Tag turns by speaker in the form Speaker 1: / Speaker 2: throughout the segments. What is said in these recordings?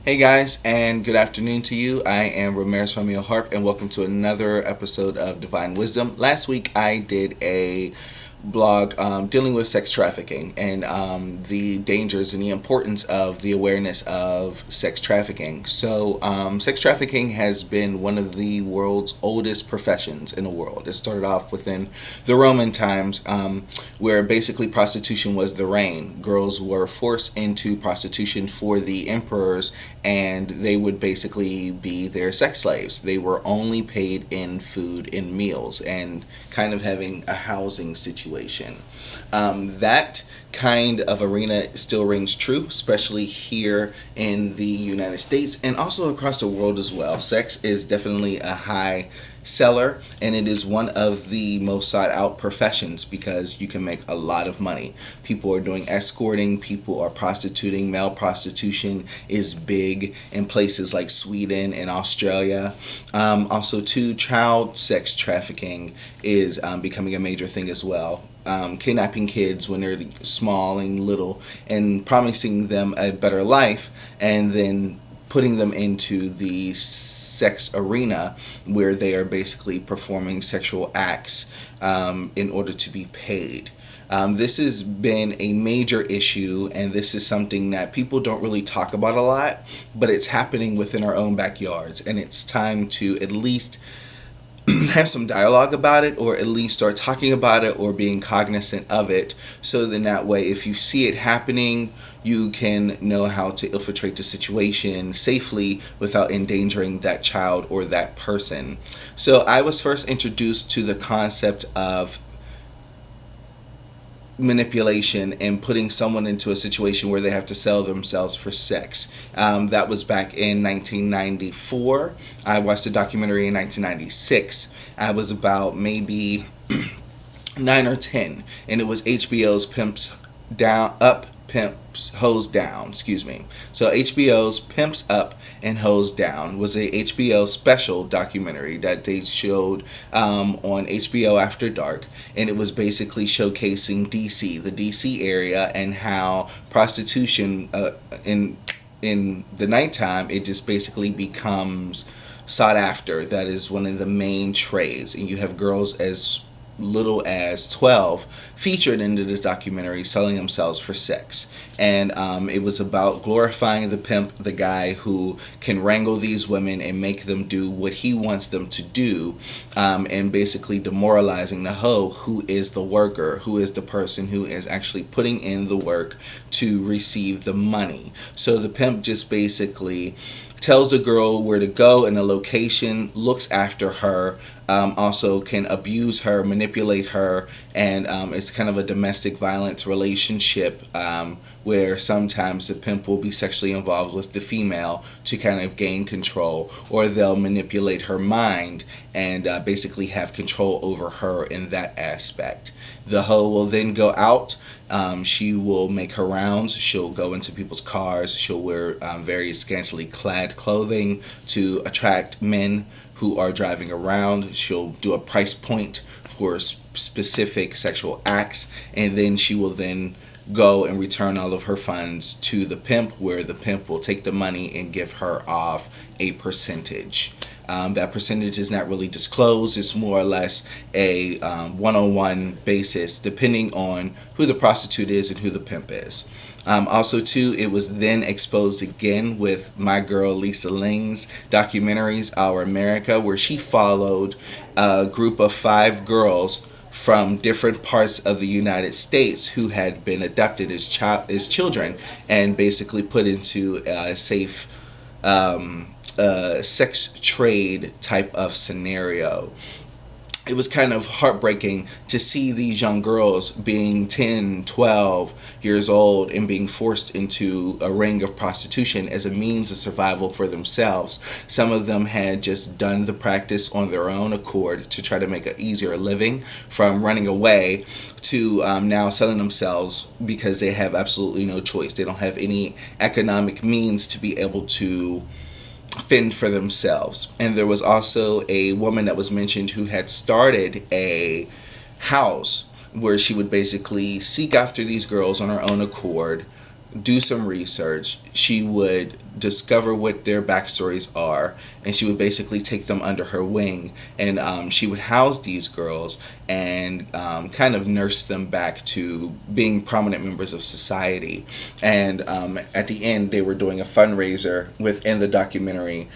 Speaker 1: Hey guys, and good afternoon to you. I am Ramirez Romeo Harp, and welcome to another episode of Divine Wisdom. Last week I did a blog dealing with sex trafficking and the dangers and the importance of the awareness of sex trafficking. Sex trafficking has been one of the world's oldest professions in the world. It started off within the Roman times, where basically prostitution was the reign. Girls were forced into prostitution for the emperors, and they would basically be their sex slaves. They were only paid in food and meals and kind of having a housing situation. That kind of arena still rings true, especially here in the United States and also across the world as well. Sex is definitely a high seller, and it is one of the most sought out professions because you can make a lot of money. People are doing escorting, people are prostituting. Male prostitution is big in places like Sweden and Australia. Also too, child sex trafficking is becoming a major thing as well. Kidnapping kids when they're small and little and promising them a better life, and then putting them into the sex arena where they are basically performing sexual acts in order to be paid. This has been a major issue, and this is something that people don't really talk about a lot, but it's happening within our own backyards, and it's time to at least have some dialogue about it, or at least start talking about it or being cognizant of it, so then that way if you see it happening, you can know how to infiltrate the situation safely without endangering that child or that person. So I was first introduced to the concept of manipulation and putting someone into a situation where they have to sell themselves for sex. That was back in 1994. I watched a documentary in 1996. I was about maybe 9 or 10, and it was HBO's Pimps Down Up, Pimps Hose Down, excuse me. So HBO's Pimps Up and Hose Down was a HBO special documentary that they showed on HBO After Dark, and it was basically showcasing DC, the DC area, and how prostitution in the nighttime, it just basically becomes sought after. That is one of the main trades, and you have girls as little as 12 featured into this documentary selling themselves for sex. And it was about glorifying the pimp, the guy who can wrangle these women and make them do what he wants them to do, and basically demoralizing the hoe, who is the worker, who is the person who is actually putting in the work to receive the money. So the pimp just basically tells the girl where to go and the location, looks after her, also can abuse her, manipulate her, and it's kind of a domestic violence relationship, where sometimes the pimp will be sexually involved with the female to kind of gain control, or they'll manipulate her mind and basically have control over her in that aspect. The hoe will then go out. She will make her rounds. She'll go into people's cars. She'll wear very scantily clad clothing to attract men who are driving around. She'll do a price point for specific sexual acts, and then she will then go and return all of her funds to the pimp, where the pimp will take the money and give her off a percentage. That percentage is not really disclosed. It's more or less a one-on-one basis, depending on who the prostitute is and who the pimp is. Also, too, it was then exposed again with my girl Lisa Ling's documentaries, Our America, where she followed a group of 5 girls from different parts of the United States who had been adopted as children and basically put into a safe sex trade type of scenario. It was kind of heartbreaking to see these young girls being 10, 12 years old and being forced into a ring of prostitution as a means of survival for themselves. Some of them had just done the practice on their own accord to try to make an easier living from running away, to now selling themselves because they have absolutely no choice. They don't have any economic means to be able to fend for themselves. And there was also a woman that was mentioned who had started a house where she would basically seek after these girls on her own accord, do some research. She would discover what their backstories are, and she would basically take them under her wing, and she would house these girls and kind of nurse them back to being prominent members of society. And at the end, they were doing a fundraiser within the documentary,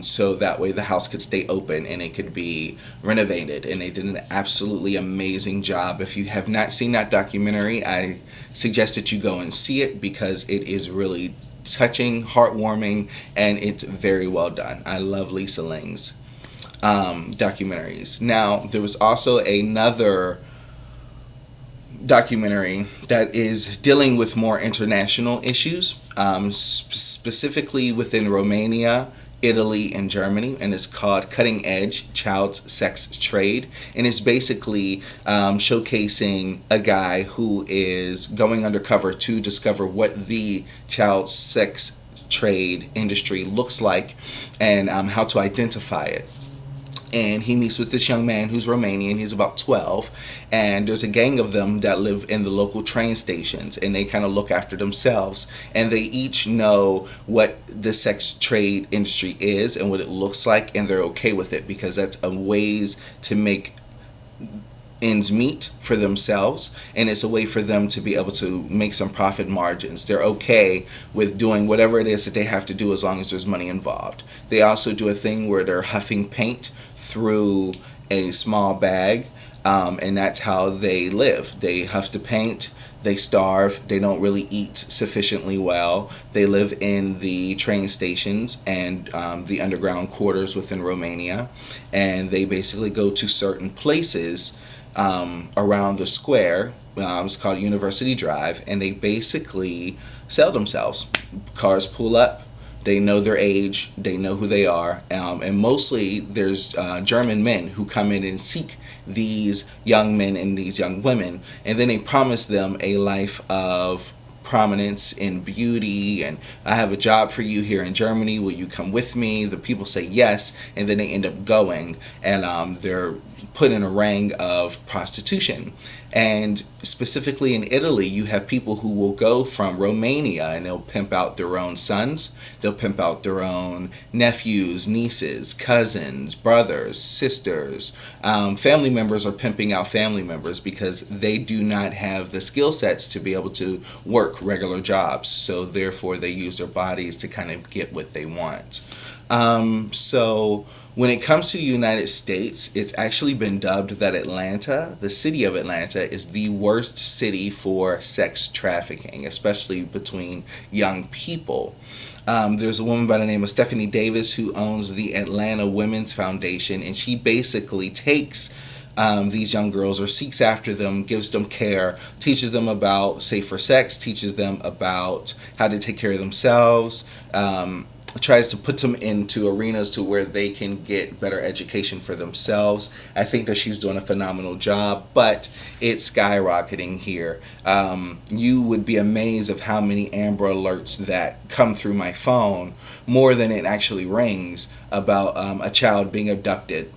Speaker 1: so that way the house could stay open and it could be renovated. And they did an absolutely amazing job. If you have not seen that documentary, I suggest that you go and see it, because it is really touching, heartwarming, and it's very well done. I love Lisa Lang's documentaries. Now, there was also another documentary that is dealing with more international issues, specifically within Romania, Italy, and Germany, and it's called Cutting Edge: Child Sex Trade. And it's basically showcasing a guy who is going undercover to discover what the child sex trade industry looks like, and how to identify it. And he meets with this young man who's Romanian. He's about 12, and there's a gang of them that live in the local train stations, and they kind of look after themselves, and they each know what the sex trade industry is and what it looks like, and they're okay with it, because that's a ways to make ends meet for themselves, and it's a way for them to be able to make some profit margins. They're okay with doing whatever it is that they have to do, as long as there's money involved. They also do a thing where they're huffing paint through a small bag, and that's how they live. They huff the paint, they starve, they don't really eat sufficiently well. They live in the train stations and the underground quarters within Romania, and they basically go to certain places around the square. It's called University Drive, and they basically sell themselves. Cars pull up, they know their age, they know who they are, and mostly there's German men who come in and seek these young men and these young women, and then they promise them a life of prominence and beauty, and I have a job for you here in Germany, will you come with me? The people say yes, and then they end up going, and they're put in a ring of prostitution. And specifically in Italy, you have people who will go from Romania, and they'll pimp out their own sons, they'll pimp out their own nephews, nieces, cousins, brothers, sisters. Family members are pimping out family members, because they do not have the skill sets to be able to work regular jobs, so therefore they use their bodies to kind of get what they want. So when it comes to the United States, it's actually been dubbed that Atlanta, the city of Atlanta, is the worst city for sex trafficking, especially between young people. There's a woman by the name of Stephanie Davis who owns the Atlanta Women's Foundation, and she basically takes these young girls, or seeks after them, gives them care, teaches them about safer sex, teaches them about how to take care of themselves, tries to put them into arenas to where they can get better education for themselves. I think that she's doing a phenomenal job, but it's skyrocketing here. You would be amazed of how many Amber Alerts that come through my phone, more than it actually rings, about a child being abducted.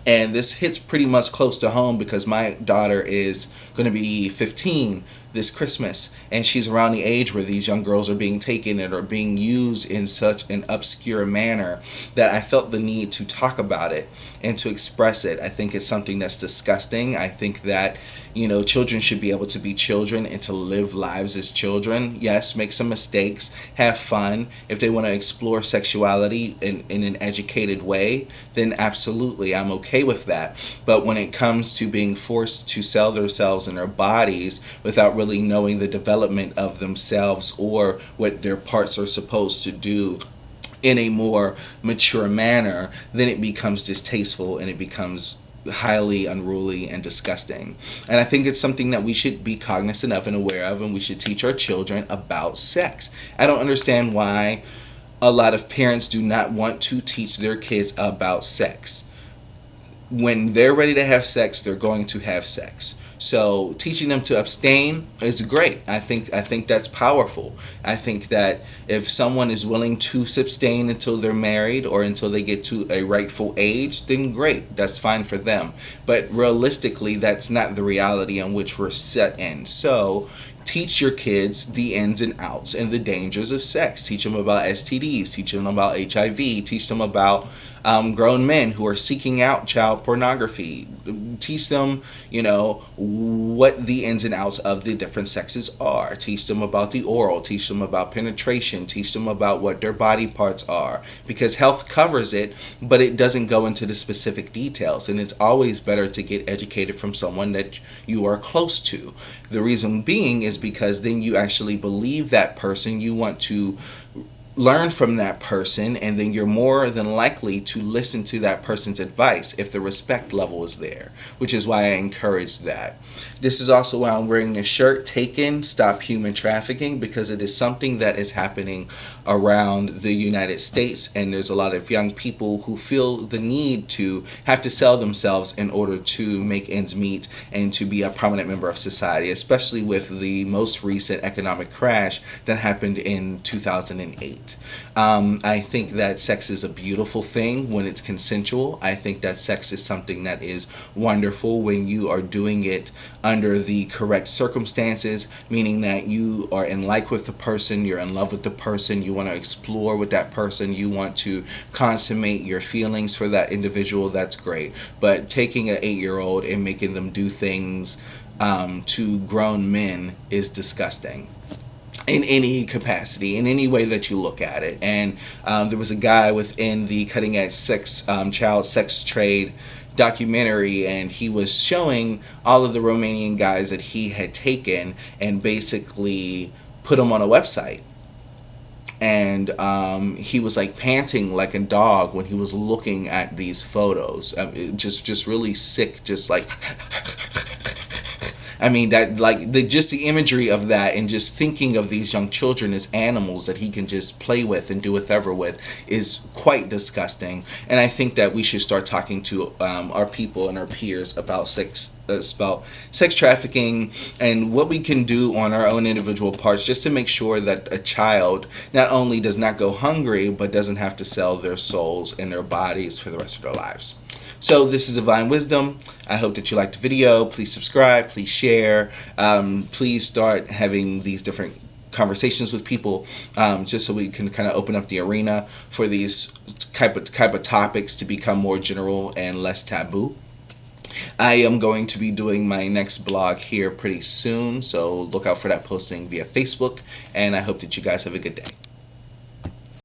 Speaker 1: And this hits pretty much close to home, because my daughter is going to be 15 this Christmas, and she's around the age where these young girls are being taken and are being used in such an obscure manner that I felt the need to talk about it and to express it. I think it's something that's disgusting. I think that, children should be able to be children and to live lives as children. Yes, make some mistakes, have fun. If they want to explore sexuality in an educated way, then absolutely, I'm okay with that. But when it comes to being forced to sell themselves and their bodies without really knowing the development of themselves or what their parts are supposed to do in a more mature manner, then it becomes distasteful, and it becomes highly unruly and disgusting. And I think it's something that we should be cognizant of and aware of, and we should teach our children about sex. I don't understand why a lot of parents do not want to teach their kids about sex. When they're ready to have sex, they're going to have sex. So teaching them to abstain is great. I think that's powerful. I think that if someone is willing to abstain until they're married or until they get to a rightful age, then great. That's fine for them. But realistically, that's not the reality in which we're set in. So teach your kids the ins and outs and the dangers of sex. Teach them about STDs, teach them about HIV, teach them about grown men who are seeking out child pornography. Teach them, what the ins and outs of the different sexes are. Teach them about the oral, teach them about penetration, teach them about what their body parts are. Because health covers it, but it doesn't go into the specific details. And it's always better to get educated from someone that you are close to. The reason being is because then you actually believe that person, you want to learn from that person, and then you're more than likely to listen to that person's advice if the respect level is there, which is why I encourage that. This is also why I'm wearing this shirt, Taken, Stop Human Trafficking, because it is something that is happening around the United States, and there's a lot of young people who feel the need to have to sell themselves in order to make ends meet and to be a prominent member of society, especially with the most recent economic crash that happened in 2008. I think that sex is a beautiful thing when it's consensual. I think that sex is something that is wonderful when you are doing it under the correct circumstances, meaning that you are in like with the person, you're in love with the person, you want to explore with that person, you want to consummate your feelings for that individual. That's great. But taking an 8-year-old and making them do things to grown men is disgusting. In any capacity, in any way that you look at it. And there was a guy within the Cutting Edge Child Sex Trade documentary, and he was showing all of the Romanian guys that he had taken and basically put them on a website. And he was like panting like a dog when he was looking at these photos. Just really sick, just like I mean, that like just the imagery of that, and just thinking of these young children as animals that he can just play with and do whatever with, is quite disgusting. And I think that we should start talking to our people and our peers about sex trafficking and what we can do on our own individual parts, just to make sure that a child not only does not go hungry, but doesn't have to sell their souls and their bodies for the rest of their lives. So this is Divine Wisdom. I hope that you liked the video. Please subscribe. Please share. Please start having these different conversations with people, just so we can kind of open up the arena for these type of topics to become more general and less taboo. I am going to be doing my next blog here pretty soon, so look out for that posting via Facebook, and I hope that you guys have a good day.